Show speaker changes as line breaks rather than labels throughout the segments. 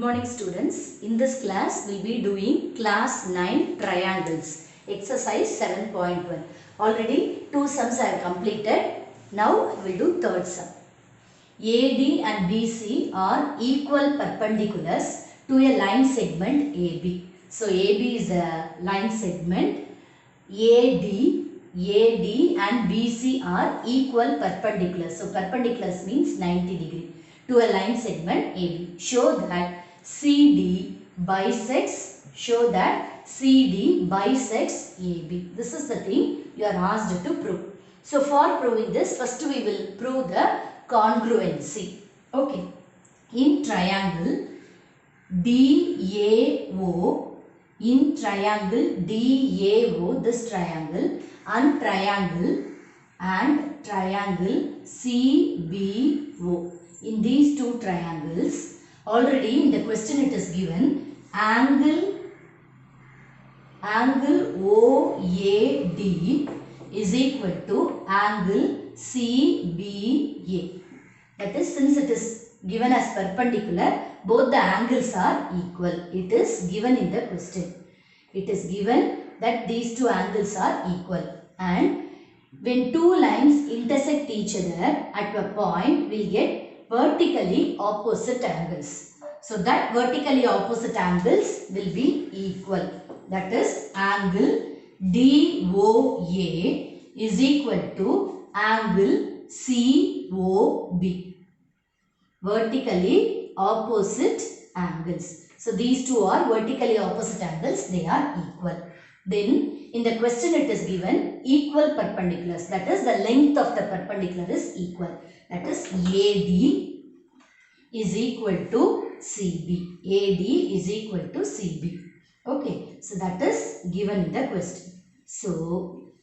morning students. In this class we will be doing class 9 triangles exercise 7.1. Already 2 sums I have completed. Now we will do third sum. AD and BC are equal perpendiculars to a line segment AB. So AB is a line segment. AD and BC are equal perpendiculars. So perpendiculars means 90 degree to a line segment AB. Show that CD bisects AB. This is the thing you are asked to prove. So for proving this, first we will prove the congruency. Okay. In triangle DAO, this triangle and triangle CBO. In these two triangles, already in the question it is given angle OAD is equal to angle CBA. That is, since it is given as perpendicular, both the angles are equal. It is given in the question. It is given that these two angles are equal, and when two lines intersect each other at a point, we will get vertically opposite angles. So that vertically opposite angles will be equal. That is, angle DOA is equal to angle COB. Vertically opposite angles. So these two are vertically opposite angles. They are equal. Then in the question it is given equal perpendiculars. That is, the length of the perpendicular is equal. That is, AD is equal to CB. AD is equal to CB. Okay. So that is given in the question. So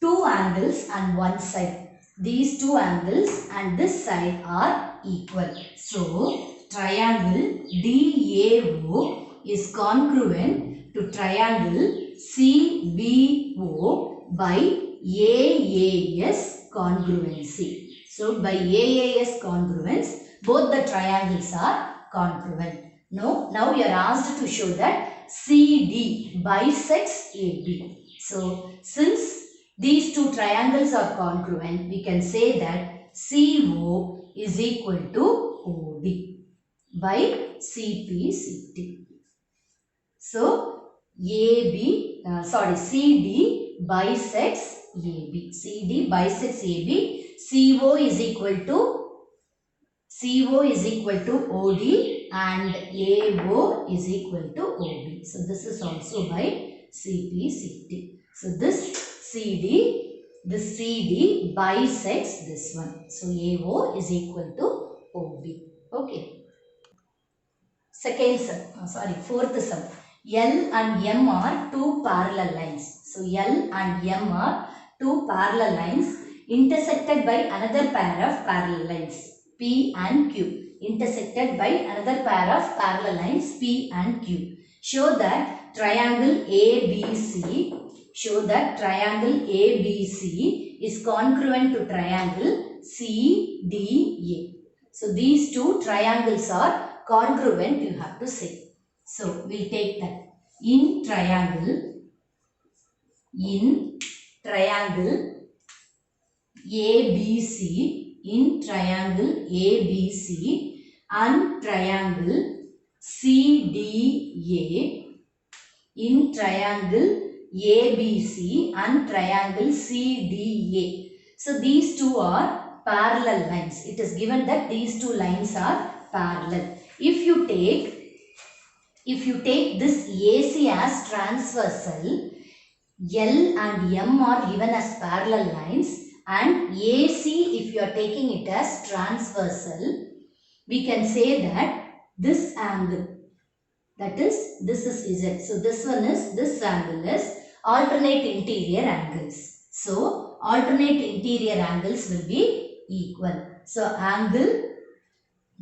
two angles and one side. These two angles and this side are equal. So triangle DAO is congruent to triangle CBO by AAS congruency. So by AAS congruence, both the triangles are congruent. Now you are asked to show that CD bisects AB. So since these two triangles are congruent, we can say that CO is equal to OD by CPCT. So CD bisects AB. CD bisects AB. CO is equal to OD and AO is equal to OB. So this is also by CPCT. So this CD bisects this one. So AO is equal to OB. Okay. Fourth sum. L and M are two parallel lines. So L and M are two parallel lines intersected by another pair of parallel lines P and Q. Intersected by another pair of parallel lines P and Q. Show that triangle ABC is congruent to triangle CDA. So these two triangles are congruent, you have to say. So we'll take that. In triangle ABC, and triangle CDA, in triangle ABC and triangle CDA. So these two are parallel lines. It is given that these two lines are parallel. If you take this AC as transversal, L and M are given as parallel lines, and AC, if you are taking it as transversal, we can say that this angle, that is, this is Z. So this angle is alternate interior angles. So alternate interior angles will be equal. So angle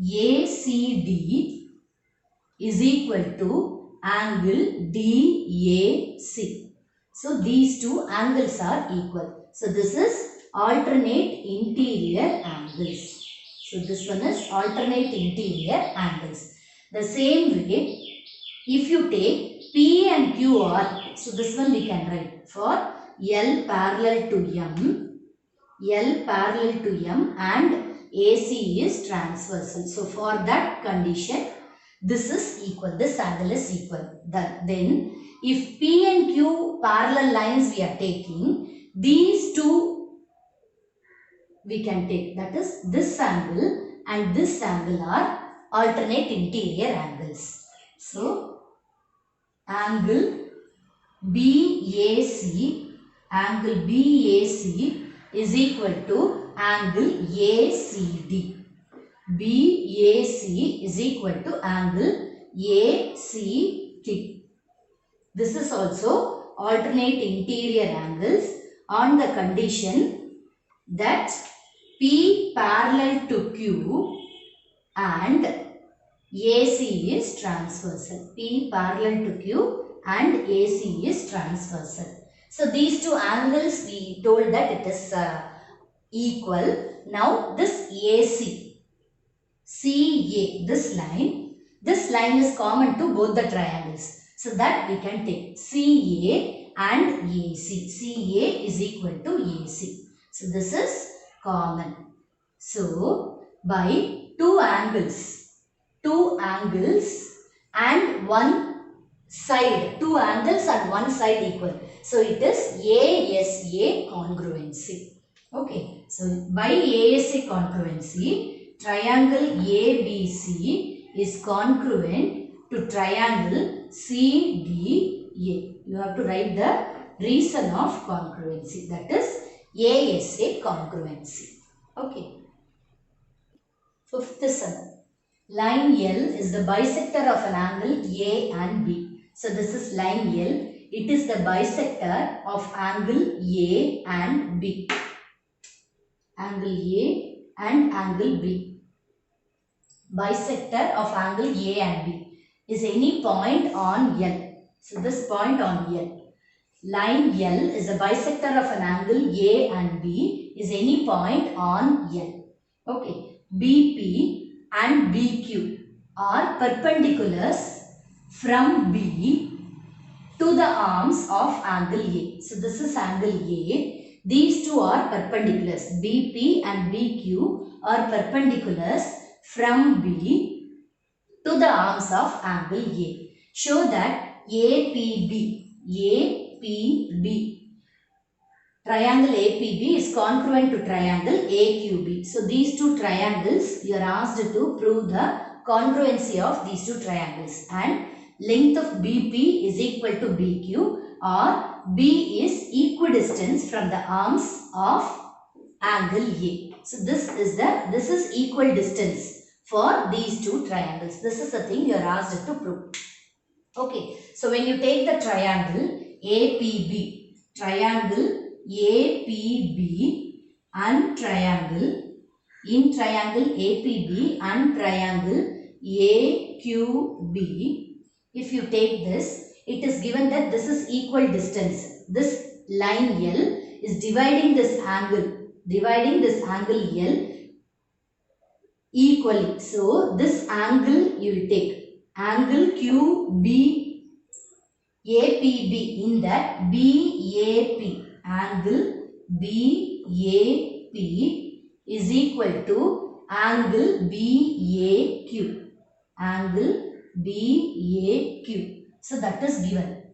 ACD is equal to angle DAC. So these two angles are equal. So this is alternate interior angles. So this one is alternate interior angles. The same way, if you take P and Q are, so this one we can write for L parallel to M and AC is transversal. So for that condition, this is equal, this angle is equal. Then if P and Q parallel lines we are taking, these two we can take, that is this angle and this angle are alternate interior angles. So angle BAC is equal to angle ACD. BAC is equal to angle ACT. This is also alternate interior angles on the condition that P parallel to Q and AC is transversal. P parallel to Q and AC is transversal. So these two angles we told that it is equal. Now this AC, CA, this line is common to both the triangles. So that we can take CA and AC. CA is equal to AC. So this is common. So by two angles and one side, two angles and one side equal. So it is ASA congruency. Okay. So by ASA congruency, triangle ABC is congruent to triangle CDA. You have to write the reason of congruency, that is ASA congruency. Okay. Fifth sum. Line L is the bisector of an angle A and B. So this is line L. It is the bisector of angle A and B. Angle A and angle B. Bisector of angle A and B is any point on L. So this point on L. Line L is the bisector of an angle A and B is any point on L. Okay. BP and BQ are perpendiculars from B to the arms of angle A. So this is angle A. These two are perpendiculars. BP and BQ are perpendiculars from B to the arms of angle A. Show that APB triangle APB is congruent to triangle AQB. So these two triangles, you are asked to prove the congruency of these two triangles, and length of BP is equal to BQ, or B is equidistant from the arms of angle A. So this is equal distance for these two triangles. This is the thing you are asked to prove. Okay. So when you take the triangle APB and triangle APB and triangle AQB, if you take this, it is given that this is equal distance. This line L is dividing this angle L equally. So this angle you will take angle QB APB, in that BAP, angle BAP is equal to angle BAQ, So that is given.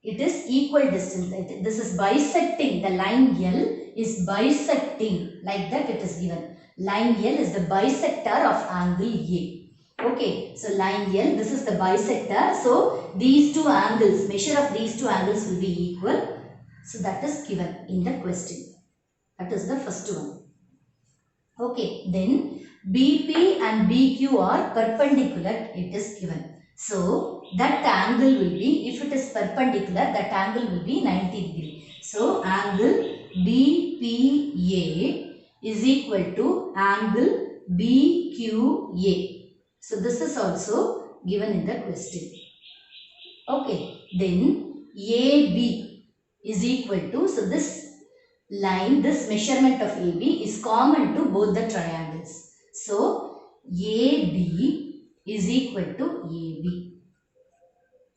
It is equal distance. This is bisecting. The line L is bisecting. Like that it is given. Line L is the bisector of angle A. Okay, so line L, this is the bisector. So these two angles, measure of these two angles will be equal. So that is given in the question. That is the first one. Okay, then BP and BQ are perpendicular, it is given. So that angle will be, if it is perpendicular, that angle will be 90 degree. So angle BPA is equal to angle BQA. So this is also given in the question. Okay, then AB is equal to, so this line, this measurement of AB is common to both the triangles. So AB is equal to AB.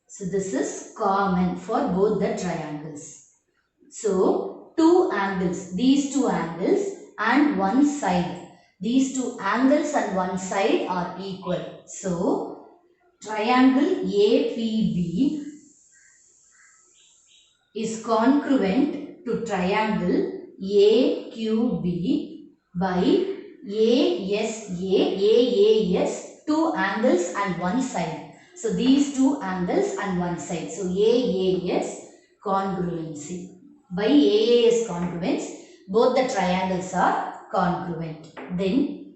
So this is common for both the triangles. So two angles, these two angles and one side. These two angles and one side are equal. So triangle APB is congruent to triangle AQB by AAS, two angles and one side. So these two angles and one side. So AAS congruency. By AAS congruence, both the triangles are congruent. Then,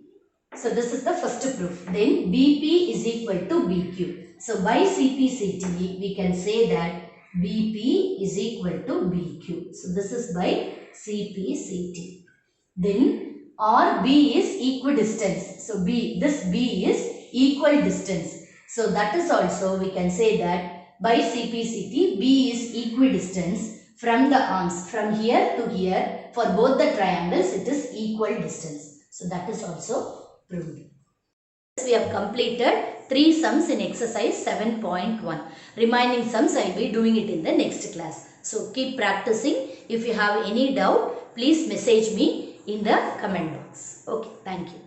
so this is the first proof. Then BP is equal to BQ. So by CPCT, we can say that BP is equal to BQ. So this is by CPCT. Then RB is equidistance. So this B is equal distance. So that is also we can say that by CPCT, B is equidistance from the arms, from here to here. For both the triangles, it is equal distance. So that is also proved. We have completed 3 sums in exercise 7.1. Remaining sums I will be doing it in the next class. So keep practicing. If you have any doubt, please message me in the comment box. Okay, thank you.